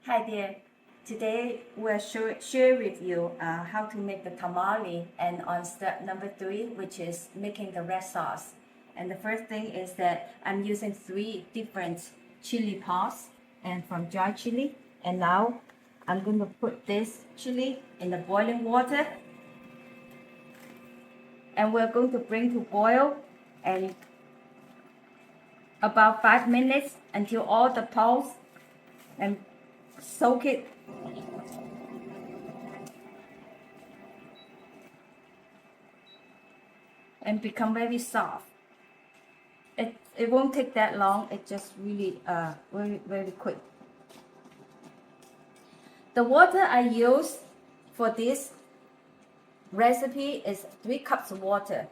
Hi there. Today we'll share with you how to make the tamale, and on step number 3, which is making the red sauce. And the first thing is that I'm using 3 different chili pods and from dry chili. And now I'm going to put this chili in the boiling water. And we're going to bring to boil and about 5 minutes until all the pulse and soak it. And become very soft. It won't take that long. It just really very quick. The water I use for this recipe is 3 cups of water.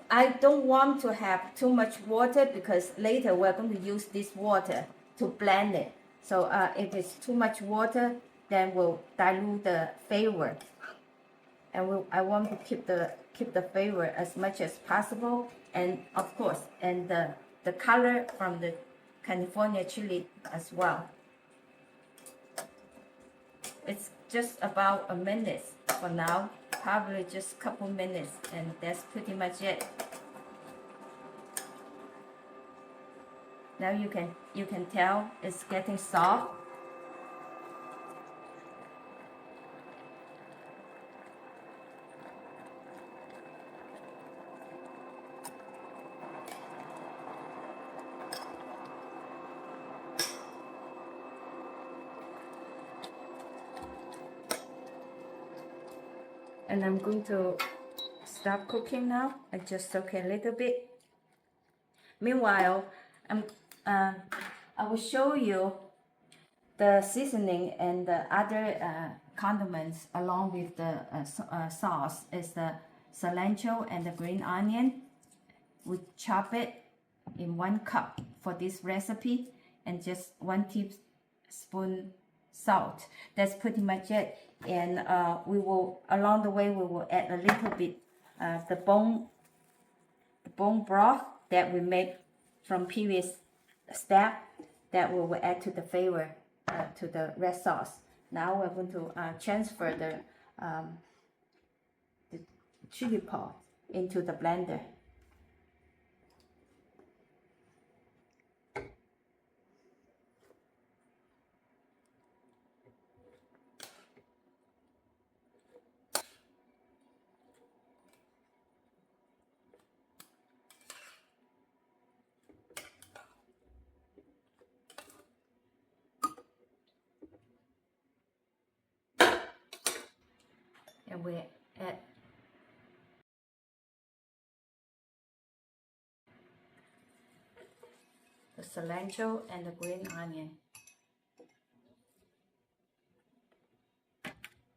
I don't want to have too much water because later we're going to use this water to blend it. So if it's too much water, then we'll dilute the flavor. And I want to keep the flavor as much as possible, and of course, and the color from the California chili as well. It's just about a minute for now, probably just a couple minutes, and that's pretty much it. Now you can tell it's getting soft. And I'm going to stop cooking now. I just soak it a little bit. Meanwhile, I will show you the seasoning and the other condiments along with the sauce. Is the cilantro and the green onion. We chop it in 1 cup for this recipe, and just 1 teaspoon salt. That's pretty much it. And we will, along the way, we will add a little bit the bone broth that we made from previous step, that we will add to the flavor to the red sauce. Now we're going to transfer the chili pod into the blender. And we add the cilantro and the green onion,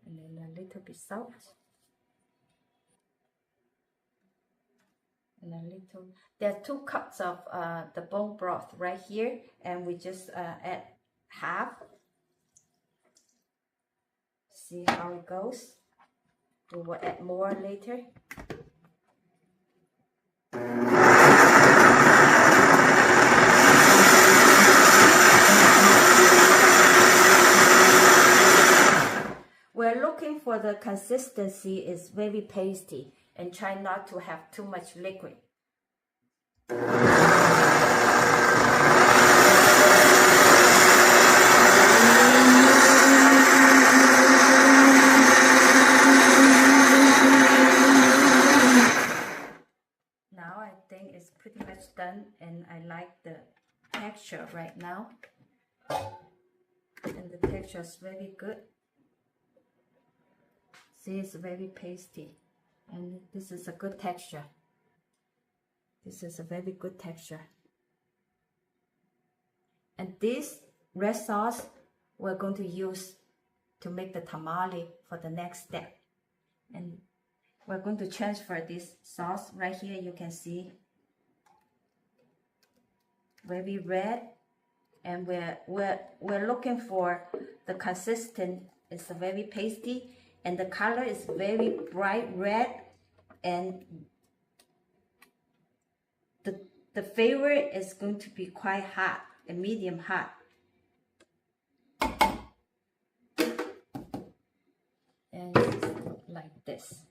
and then a little bit salt, and a little. There are 2 cups of the bone broth right here, and we just add half. See how it goes. We will add more later. We're looking for the consistency is very pasty, and try not to have too much liquid. It's pretty much done, and I like the texture right now, and the texture is very good. See, it's very pasty, and this is a good texture. This is a very good texture. And this red sauce we're going to use to make the tamale for the next step. And we're going to transfer this sauce right here. You can see very red, and we're looking for the consistent. It's very pasty, and the color is very bright red, and the flavor is going to be quite hot and medium hot. like this.